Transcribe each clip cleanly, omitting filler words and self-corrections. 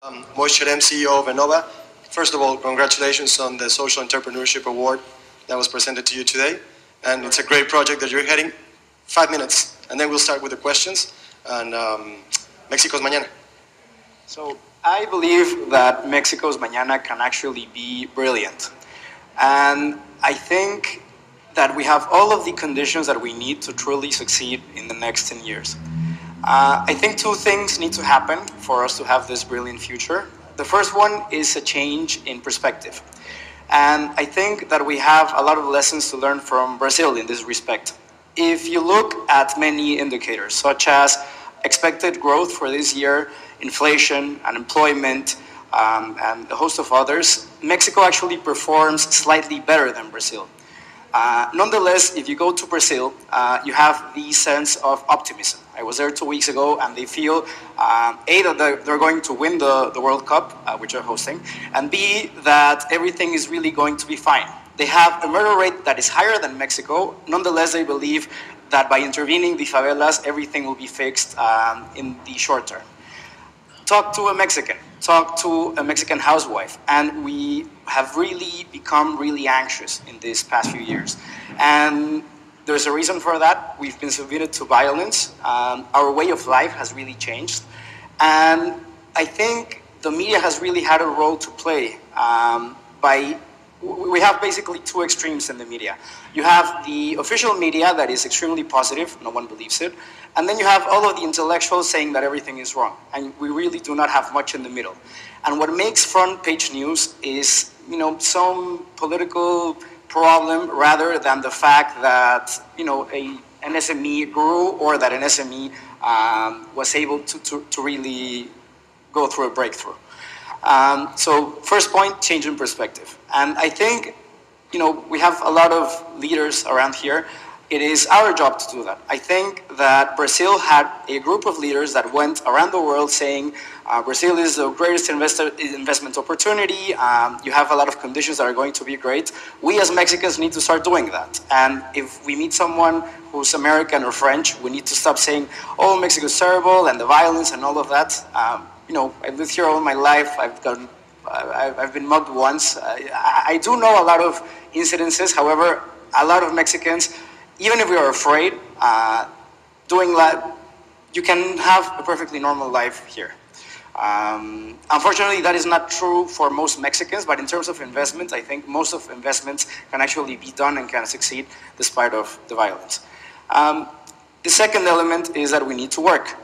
Moís Cherem, CEO of Innova. First of all, congratulations on the Social Entrepreneurship Award that was presented to you today. And it's a great project that you're heading. 5 minutes, and then we'll start with the questions. And Mexico's mañana. So I believe that Mexico's mañana can actually be brilliant. And I think that we have all of the conditions that we need to truly succeed in the next 10 years. I think two things need to happen for us to have this brilliant future. The first one is a change in perspective. And I think that we have a lot of lessons to learn from Brazil in this respect. If you look at many indicators, such as expected growth for this year, inflation, unemployment, and a host of others, Mexico actually performs slightly better than Brazil. Nonetheless, if you go to Brazil, you have the sense of optimism. I was there 2 weeks ago, and they feel, A, that they're going to win the World Cup, which they're hosting, and B, that everything is really going to be fine. They have a murder rate that is higher than Mexico. Nonetheless, they believe that by intervening the favelas, everything will be fixed in the short term. Talk to a Mexican housewife, and we have really become really anxious in these past few years. And there's a reason for that. We've been submitted to violence. Our way of life has really changed. And I think the media has really had a role to play we have basically two extremes in the media. You have the official media that is extremely positive, no one believes it, and then you have all of the intellectuals saying that everything is wrong, and we really do not have much in the middle. And what makes front page news is, some political problem rather than the fact that, an SME grew or that an SME was able to really go through a breakthrough. So first point, change in perspective. And I think, we have a lot of leaders around here. It is our job to do that. I think that Brazil had a group of leaders that went around the world saying, Brazil is the greatest investment opportunity. You have a lot of conditions that are going to be great. We as Mexicans need to start doing that. And if we meet someone who's American or French, we need to stop saying, oh, Mexico's terrible and the violence and all of that. I've lived here all my life. I've been mugged once. I do know a lot of incidences. However, a lot of Mexicans, even if we are afraid, doing that, you can have a perfectly normal life here. Unfortunately, that is not true for most Mexicans, but in terms of investment, I think most of investments can actually be done and can succeed despite of the violence. The second element is that we need to work.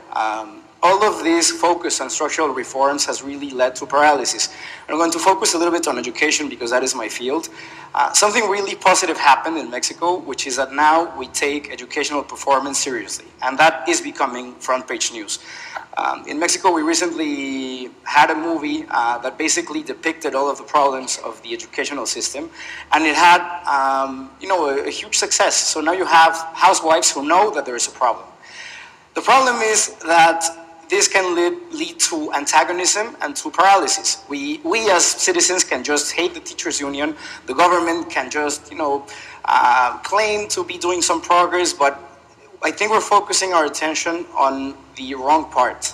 All of this focus on structural reforms has really led to paralysis. I'm going to focus a little bit on education because that is my field. Something really positive happened in Mexico, which is that now we take educational performance seriously, and that is becoming front page news. In Mexico, we recently had a movie that basically depicted all of the problems of the educational system, and it had a huge success. So now you have housewives who know that there is a problem. The problem is that this can lead to antagonism and to paralysis. We as citizens can just hate the teachers' union. The government can just, claim to be doing some progress, but I think we're focusing our attention on the wrong part.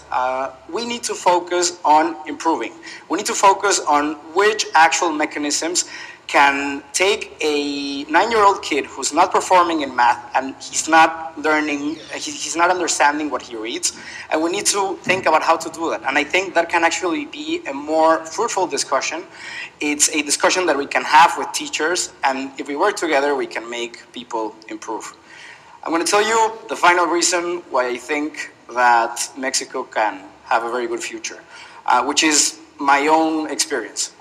We need to focus on improving. We need to focus on which actual mechanisms can take a 9-year-old kid who's not performing in math and he's not learning, he's not understanding what he reads, and we need to think about how to do that. And I think that can actually be a more fruitful discussion. It's a discussion that we can have with teachers, and if we work together, we can make people improve. I'm going to tell you the final reason why I think that Mexico can have a very good future, which is my own experience.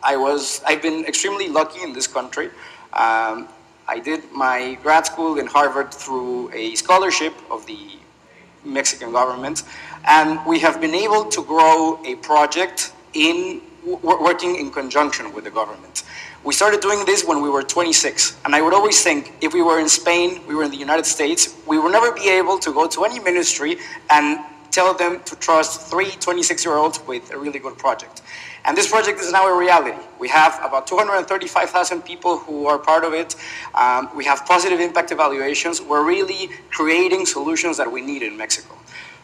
I've been extremely lucky in this country. I did my grad school in Harvard through a scholarship of the Mexican government, and we have been able to grow a project working in conjunction with the government. We started doing this when we were 26, and I would always think if we were in Spain, we were in the United States, we would never be able to go to any ministry and tell them to trust 3 26-year-olds with a really good project. And this project is now a reality. We have about 235,000 people who are part of it. We have positive impact evaluations. We're really creating solutions that we need in Mexico.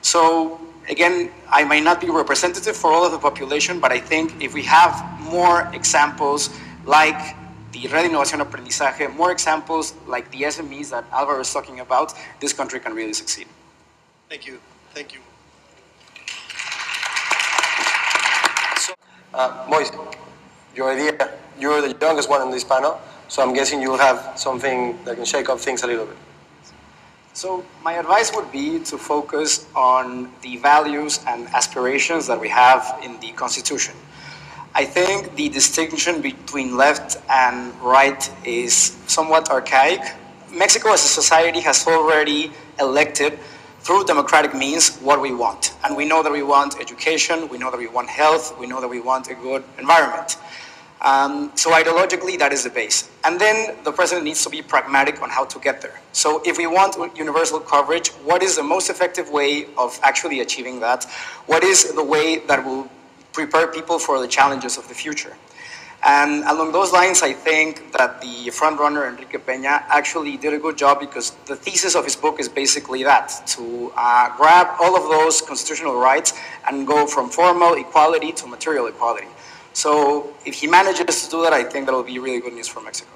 So again, I might not be representative for all of the population, but I think if we have more examples like the Red Innovación Aprendizaje, more examples like the SMEs that Alvaro is talking about, this country can really succeed. Thank you. Thank you. Moís, your idea, you're the youngest one on this panel, so I'm guessing you'll have something that can shake up things a little bit. So my advice would be to focus on the values and aspirations that we have in the Constitution. I think the distinction between left and right is somewhat archaic. Mexico as a society has already elected through democratic means what we want. And we know that we want education, we know that we want health, we know that we want a good environment. So ideologically, that is the base. And then the president needs to be pragmatic on how to get there. So if we want universal coverage, what is the most effective way of actually achieving that? What is the way that will prepare people for the challenges of the future? And along those lines, I think that the frontrunner, Enrique Peña, actually did a good job because the thesis of his book is basically that, to grab all of those constitutional rights and go from formal equality to material equality. So if he manages to do that, I think that will be really good news for Mexico.